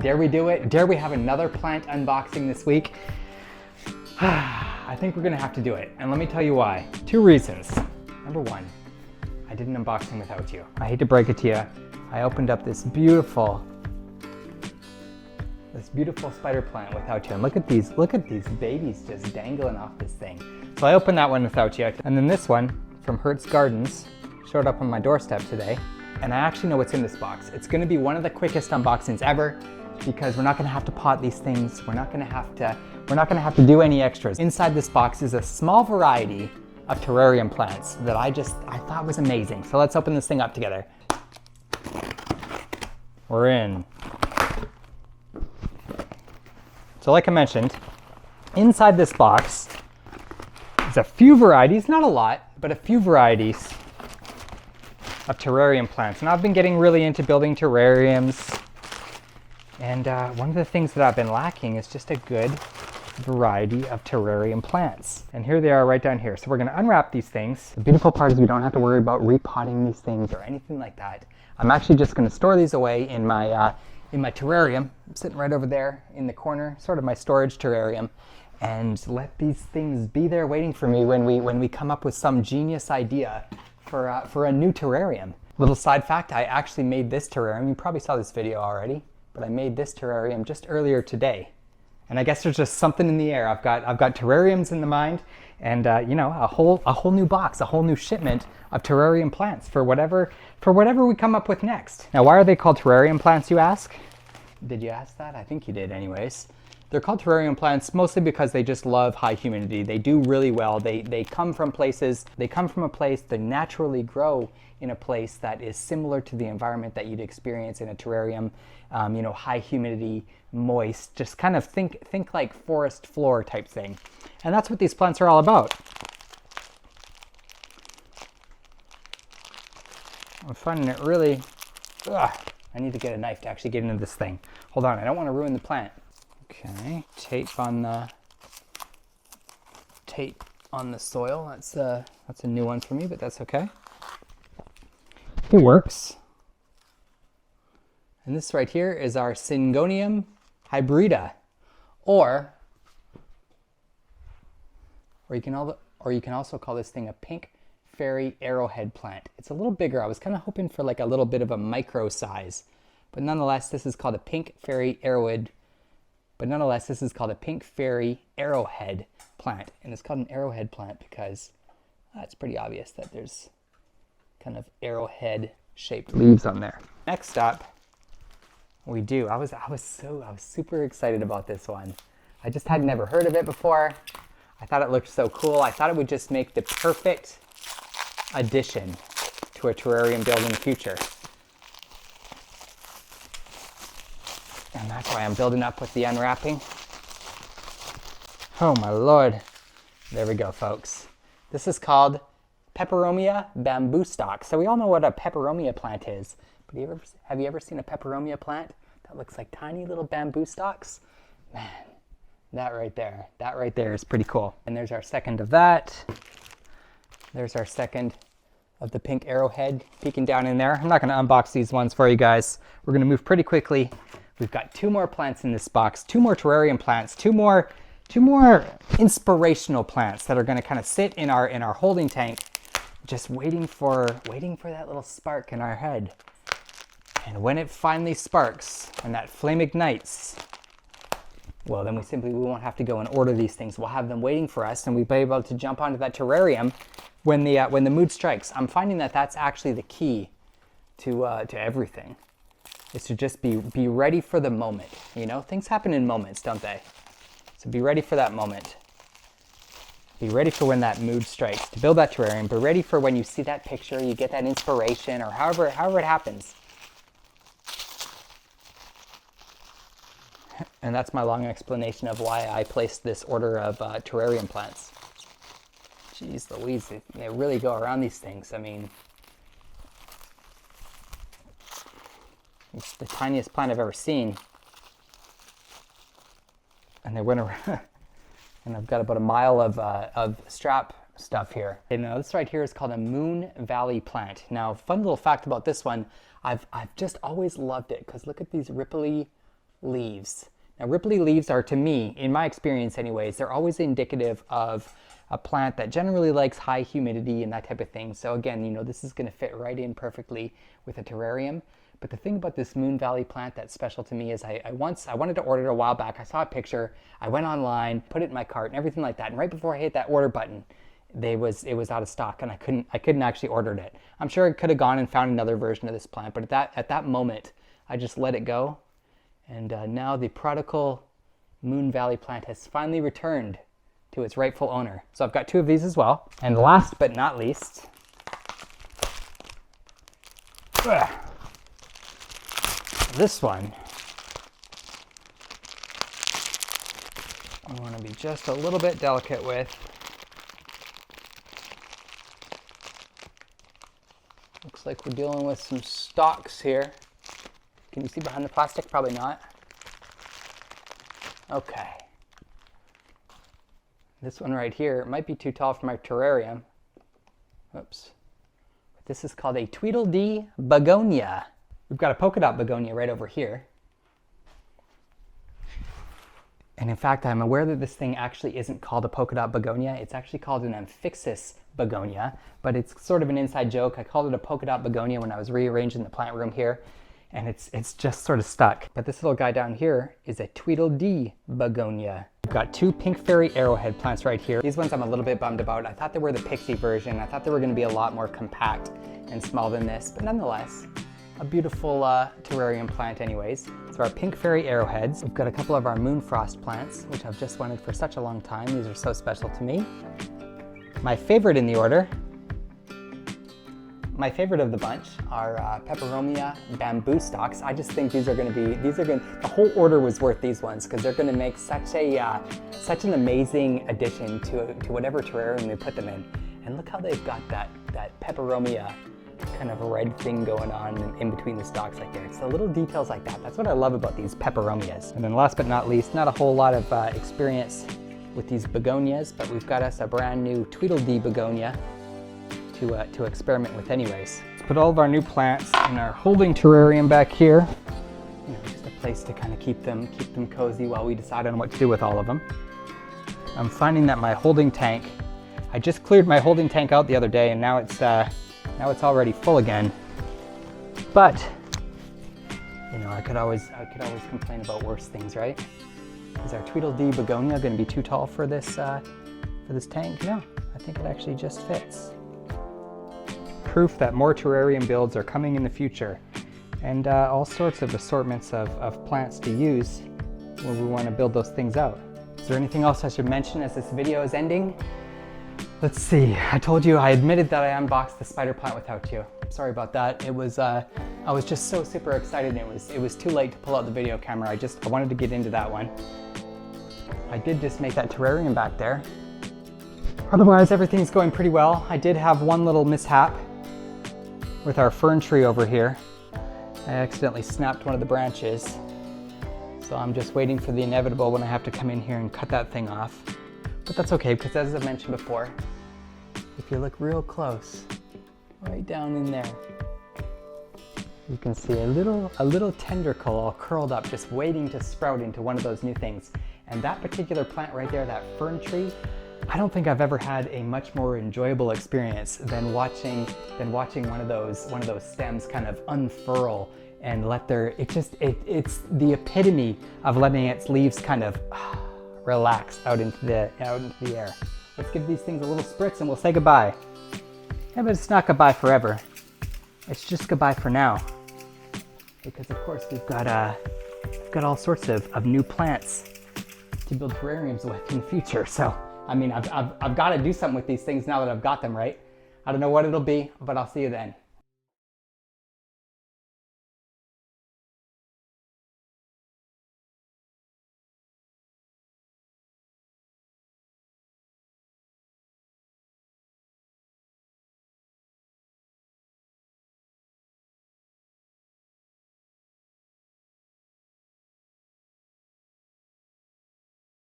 Dare we do it? Dare we have another plant unboxing this week? I think we're gonna have to do it, and let me tell you why. 2 reasons. Number 1, I did an unboxing without you. I hate to break it to you. I opened up this beautiful spider plant without you. And look at these babies just dangling off this thing. So I opened that one without you. And then this one from Hertz Gardens showed up on my doorstep today. And I actually know what's in this box. It's gonna be one of the quickest unboxings ever because we're not gonna have to pot these things. We're not gonna have to do any extras. Inside this box is a small variety of terrarium plants that I thought was amazing. So let's open this thing up together. We're in. So like I mentioned, inside this box is a few varieties, not a lot, but a few varieties of terrarium plants. And I've been getting really into building terrariums. And one of the things that I've been lacking is just a good variety of terrarium plants. And here they are right down here. So we're gonna unwrap these things. The beautiful part is we don't have to worry about repotting these things or anything like that. I'm actually just gonna store these away in my terrarium. I'm sitting right over there in the corner, sort of my storage terrarium, and let these things be there waiting for me when we come up with some genius idea for a new terrarium. Little side fact, I actually made this terrarium. You probably saw this video already, but I made this terrarium just earlier today. And I guess there's just something in the air. I've got terrariums in the mind, and you know, a whole new box, a whole new shipment of terrarium plants for whatever we come up with next. Now, why are they called terrarium plants, you ask? Did you ask that? I think you did anyways. They're called terrarium plants mostly because they just love high humidity. They do really well. They come from a place, they naturally grow in a place that is similar to the environment that you'd experience in a terrarium. You know, high humidity, moist, just kind of think like forest floor type thing. And that's what these plants are all about. I'm finding it really, I need to get a knife to actually get into this thing. Hold on, I don't want to ruin the plant. Okay, tape on the soil. That's a new one for me, but that's okay. It works. And this right here is our Syngonium hybrida, or you can also call this thing a pink fairy arrowhead plant. It's a little bigger. I was kind of hoping for like a little bit of a micro size, but nonetheless, this is called a pink fairy arrowhead. Plant, and it's called an arrowhead plant because it's pretty obvious that there's kind of arrowhead shaped leaves on there. Next up, we do. I was super excited about this one. I just had never heard of it before. I thought it looked so cool. I thought it would just make the perfect addition to a terrarium build in the future. And that's why I'm building up with the unwrapping. Oh my Lord. There we go, folks. This is called Peperomia bamboo stalk. So we all know what a peperomia plant is. But have you ever seen a peperomia plant that looks like tiny little bamboo stalks? Man, that right there is pretty cool. And there's our second of that. There's our second of the pink arrowhead peeking down in there. I'm not gonna unbox these ones for you guys. We're gonna move pretty quickly. We've got 2 more plants in this box, 2 more terrarium plants, 2 more inspirational plants that are gonna kind of sit in our holding tank, just waiting for that little spark in our head. And when it finally sparks and that flame ignites, well, then we won't have to go and order these things. We'll have them waiting for us, and we'll be able to jump onto that terrarium when the mood strikes. I'm finding that that's actually the key to everything, is to just be ready for the moment. You know, things happen in moments, don't they? So be ready for that moment. Be ready for when that mood strikes to build that terrarium. Be ready for when you see that picture, you get that inspiration, or however it happens. And that's my long explanation of why I placed this order of terrarium plants. Jeez Louise, they really go around these things. I mean, it's the tiniest plant I've ever seen. And they went around, and I've got about a mile of strap stuff here. And this right here is called a Moon Valley plant. Now, fun little fact about this one, I've just always loved it because look at these ripply leaves. Now Ripley leaves are, to me, in my experience anyways, they're always indicative of a plant that generally likes high humidity and that type of thing. So again, you know, this is going to fit right in perfectly with a terrarium. But the thing about this Moon Valley plant that's special to me is I wanted to order it a while back. I saw a picture, I went online, put it in my cart and everything like that. And right before I hit that order button, it was out of stock and I couldn't actually order it. I'm sure I could have gone and found another version of this plant, but at that moment, I just let it go. And now the prodigal Moon Valley plant has finally returned to its rightful owner. So I've got 2 of these as well. And last but not least, this one, I want to be just a little bit delicate with. Looks like we're dealing with some stalks here. Can you see behind the plastic? Probably not. Okay. This one right here might be too tall for my terrarium. Oops. But this is called a Tweedledee begonia. We've got a polka dot begonia right over here. And in fact, I'm aware that this thing actually isn't called a polka dot begonia. It's actually called an amphixis begonia, but it's sort of an inside joke. I called it a polka dot begonia when I was rearranging the plant room here, and it's just sort of stuck. But this little guy down here is a Tweedledee begonia. We've got 2 pink fairy arrowhead plants right here. These ones I'm a little bit bummed about. I thought they were the pixie version. I thought they were going to be a lot more compact and small than this, but nonetheless, a beautiful terrarium plant anyways. So our pink fairy arrowheads. We've got a couple of our moon frost plants, which I've just wanted for such a long time. These are so special to me. My favorite in the order, my favorite of the bunch are peperomia bamboo stalks. I just think the whole order was worth these ones because they're going to make such an amazing addition to whatever terrarium we put them in. And look how they've got that peperomia kind of a red thing going on in between the stalks like there. It's the little details like that. That's what I love about these peperomias. And then last but not least, not a whole lot of experience with these begonias, but we've got us a brand new Tweedledee begonia to experiment with anyways. Let's put all of our new plants in our holding terrarium back here. You know, just a place to kind of keep them cozy while we decide on what to do with all of them. I'm finding that my holding tank, I just cleared my holding tank out the other day and now it's already full again. But you know, I could always complain about worse things, right? Is our Tweedledee begonia going to be too tall for this tank? No, I think it actually just fits. Proof that more terrarium builds are coming in the future, and all sorts of assortments of plants to use when we want to build those things out. Is there anything else I should mention as this video is ending? Let's see. I told you, I admitted that I unboxed the spider plant without you. Sorry about that. It was I was just so super excited, and it was too late to pull out the video camera. I wanted to get into that one. I did just make that terrarium back there. Otherwise, everything's going pretty well. I did have one little mishap with our fern tree over here. I accidentally snapped one of the branches. So I'm just waiting for the inevitable when I have to come in here and cut that thing off. But that's okay, because as I mentioned before, if you look real close, right down in there, you can see a little tendricle all curled up, just waiting to sprout into one of those new things. And that particular plant right there, that fern tree, I don't think I've ever had a much more enjoyable experience than watching one of those stems kind of unfurl and it's the epitome of letting its leaves kind of relax out into the air. Let's give these things a little spritz and we'll say goodbye. Yeah, but it's not goodbye forever. It's just goodbye for now. Because of course we've got all sorts of new plants to build terrariums with in the future. So I mean, I've got to do something with these things now that I've got them, right? I don't know what it'll be, but I'll see you then.